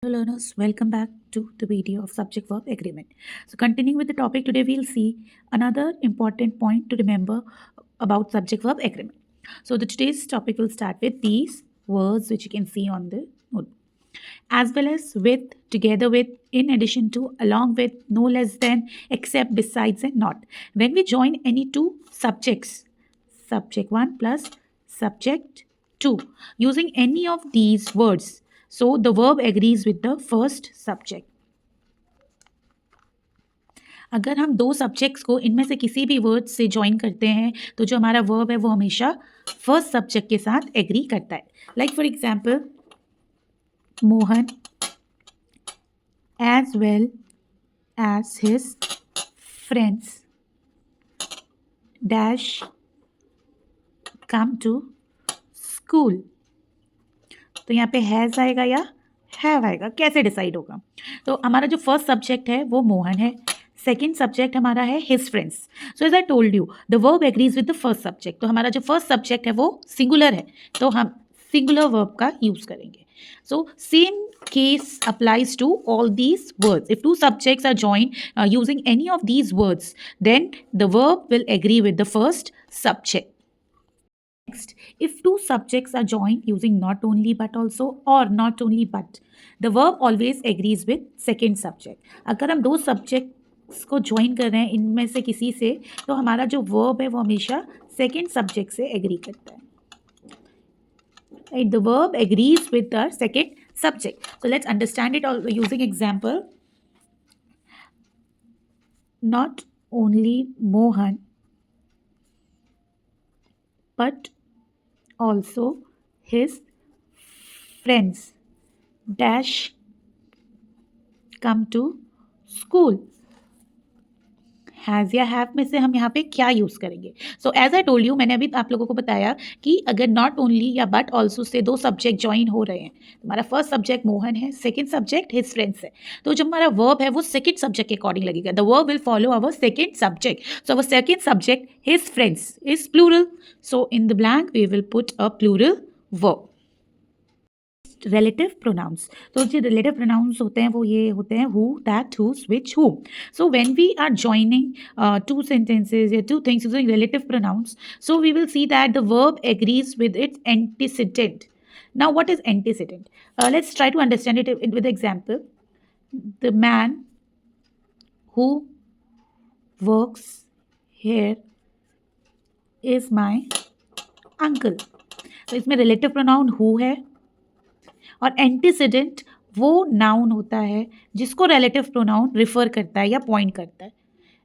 Hello learners, welcome back to the video of subject verb agreement. So continuing with the topic today, we'll see another important point to remember about subject verb agreement. So today's topic will start with these words which you can see on the note, as well as with, together with, in addition to, along with, no less than, except, besides, and not. When we join any two subjects, subject 1 plus subject 2, using any of these words, so the verb agrees with the first subject. अगर हम दो subjects को इनमें से किसी भी word से join करते हैं तो जो हमारा वर्ब है वो हमेशा फर्स्ट सब्जेक्ट के साथ एग्री करता है. Like for example, Mohan as well as his friends dash come to school. तो यहाँ पे हैज़ आएगा या हैव आएगा, कैसे डिसाइड होगा? तो हमारा जो फर्स्ट सब्जेक्ट है वो मोहन है, सेकेंड सब्जेक्ट हमारा है his friends. So as I told you the verb agrees with the first subject. तो हमारा जो फर्स्ट सब्जेक्ट है वो सिंगुलर है, तो हम सिंगुलर वर्ब का यूज करेंगे. So same case applies to all these words. If two subjects are joined using any of these words, then the verb will agree with the first subject. Next, if two subjects are joined using not only but also or not only but, the verb always agrees with second subject. अगर हम दो subjects को join कर रहे हैं इनमें से किसी से, तो हमारा जो verb है वो हमेशा second subject से agree करता है. Right? The verb agrees with the second subject. So let's understand it all using example. Not only Mohan but also his friends dash come to school. Has या have में से हम यहाँ पे क्या यूज़ करेंगे? So as I told you, मैंने अभी आप लोगों को बताया कि अगर नॉट ओनली या बट ऑल्सो से दो सब्जेक्ट ज्वाइन हो रहे हैं, हमारा फर्स्ट सब्जेक्ट मोहन है, सेकंड सब्जेक्ट हिज फ्रेंड्स है, तो जो हमारा वर्ब है वो सेकंड सब्जेक्ट के अकॉर्डिंग लगेगा. The verb will follow our second subject. So our second subject his friends is plural, so in the blank we will put a plural verb. relative pronouns. तो जो relative pronouns होते हैं वो ये होते हैं who, that, whose, which, whom. So when we are joining two sentences or two things using relative pronouns, so we will see that the verb agrees with its antecedent. Now what is antecedent? Let's try to understand it with example. The man who works here is my uncle. तो इसमें relative pronoun who है और antecedent वो noun होता है जिसको relative pronoun refer करता है या पॉइंट करता है.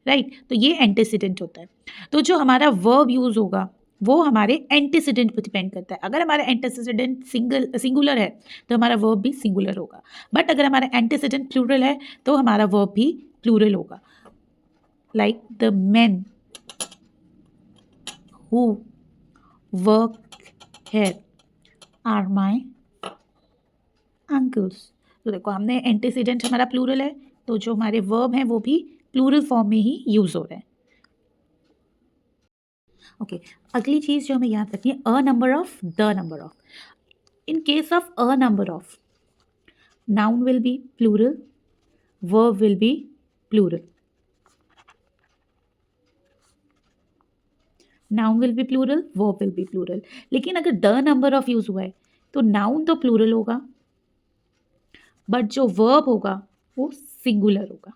राइट, तो ये एंटीसीडेंट होता है. तो जो हमारा वर्ब यूज़ होगा वो हमारे एंटीसीडेंट पर डिपेंड करता है. अगर हमारा एंटीसीडेंट सिंगुलर है तो हमारा वर्ब भी सिंगुलर होगा, बट अगर हमारा एंटीसीडेंट प्लूरल है तो हमारा वर्ब भी प्लूरल होगा. Like the men who work here are my uncles. तो देखो हमने एंटीसीडेंट हमारा प्लूरल है, तो जो हमारे वर्ब हैं वो भी प्लूरल फॉर्म में ही यूज हो रहे हैं. ओके, अगली चीज जो हमें याद रखनी है, a number of, the number of. In case of a number of, noun will be plural, verb will be plural. Noun will be plural, verb will be plural. लेकिन अगर द नंबर ऑफ यूज हुआ है तो noun तो plural होगा but जो verb होगा वो सिंगुलर होगा.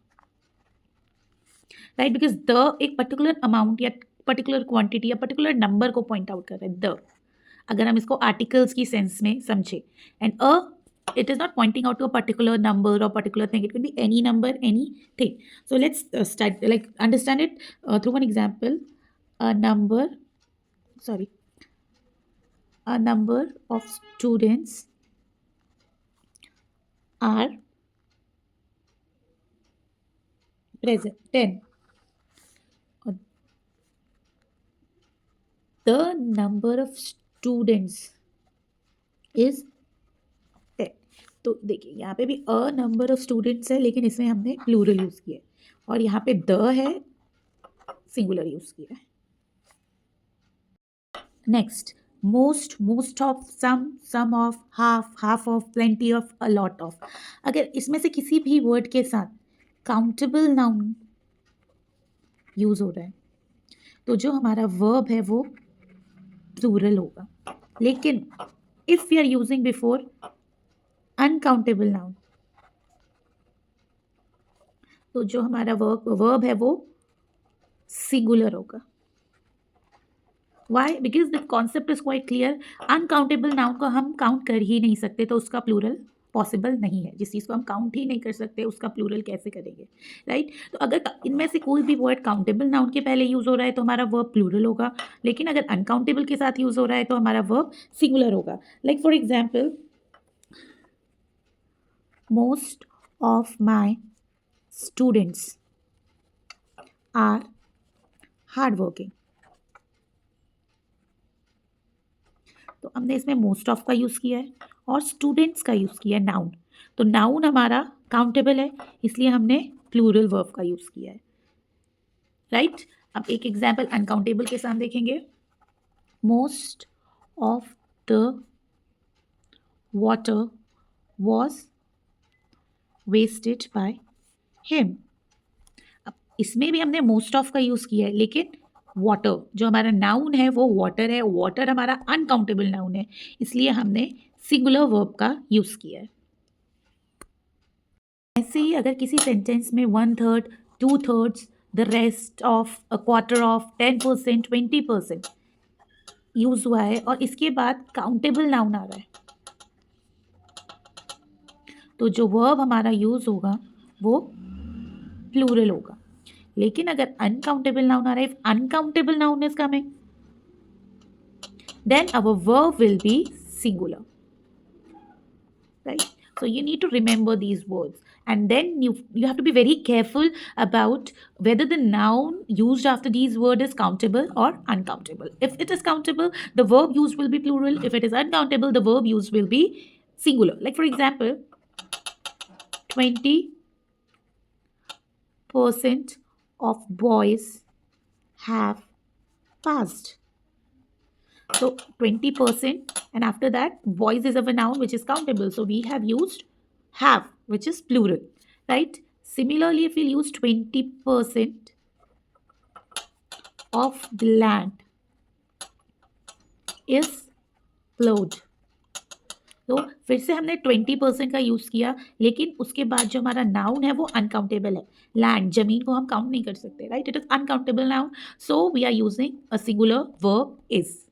राइट, बिकॉज द एक पर्टिकुलर अमाउंट या पर्टिकुलर क्वांटिटी या पर्टिकुलर नंबर को पॉइंट आउट कर रहा है. द, अगर हम इसको आर्टिकल्स की सेंस में समझे, and it is not pointing out to a particular number or particular thing. It could be any number, anything. So let's start, like, understand it through one example. A number of students are present, 10. The number of students is 10. तो देखिए यहाँ पे भी अ number of students है लेकिन इसमें हमने plural use किया है, और यहाँ पे द है, सिंगुलर यूज़ किया है. Next, most of, some of, half of, plenty of, a lot of. अगर इसमें से किसी भी वर्ड के साथ काउंटेबल नाउन यूज हो रहा है तो जो हमारा वर्ब है वो प्लूरल होगा. लेकिन if we are using before uncountable noun तो जो हमारा वर्ब है वो सिंगुलर होगा. Why? Because the concept is quite clear. Uncountable noun को हम काउंट कर ही नहीं सकते तो उसका प्लूरल पॉसिबल नहीं है. जिस चीज़ को हम काउंट ही नहीं कर सकते उसका प्लूरल कैसे करेंगे, राइट? तो अगर इनमें से कोई भी वर्ड काउंटेबल नाउन के पहले यूज़ हो रहा है तो हमारा वर्ब प्लूरल होगा. लेकिन अगर अनकाउंटेबल के साथ यूज़ हो रहा है तो हमारा वर्ब सिंगुलर होगा. Like for example, most of my students are hard working. तो हमने इसमें मोस्ट ऑफ का यूज़ किया है और स्टूडेंट्स का यूज़ किया है नाउन. तो नाउन हमारा काउंटेबल है इसलिए हमने प्लूरल वर्ब का यूज़ किया है, राइट? अब एक एग्जाम्पल अनकाउंटेबल के साथ देखेंगे. Most of the water was wasted by him. अब इसमें भी हमने मोस्ट ऑफ का यूज़ किया है लेकिन वाटर जो हमारा नाउन है वो वाटर है. वाटर हमारा अनकाउंटेबल नाउन है इसलिए हमने सिंगुलर वर्ब का यूज़ किया है. ऐसे ही अगर किसी सेंटेंस में 1/3, 2/3, the rest of, a quarter of, 10%, 20% use हुआ है और इसके बाद काउंटेबल नाउन आ रहा है तो जो वर्ब हमारा यूज़ होगा वो प्लूरल होगा. लेकिन अगर अनकाउंटेबल नाउन आ रहा है, if uncountable noun is coming then our verb will be singular, right? So you need to remember these words and then you have to be very careful about whether the noun used after these word is countable or uncountable. If it is countable, the verb used will be plural. If it is uncountable, the verb used will be singular. Like for example, 20% of boys have passed. So 20% and after that boys is of a noun which is countable. So we have used have which is plural, right? Similarly, if we use 20% of the land is plowed. तो फिर से हमने 20% का use किया लेकिन उसके बाद जो हमारा नाउन है वो अनकाउंटेबल है. लैंड, जमीन को हम काउंट नहीं कर सकते, right? It is uncountable noun. So we are using a singular verb is.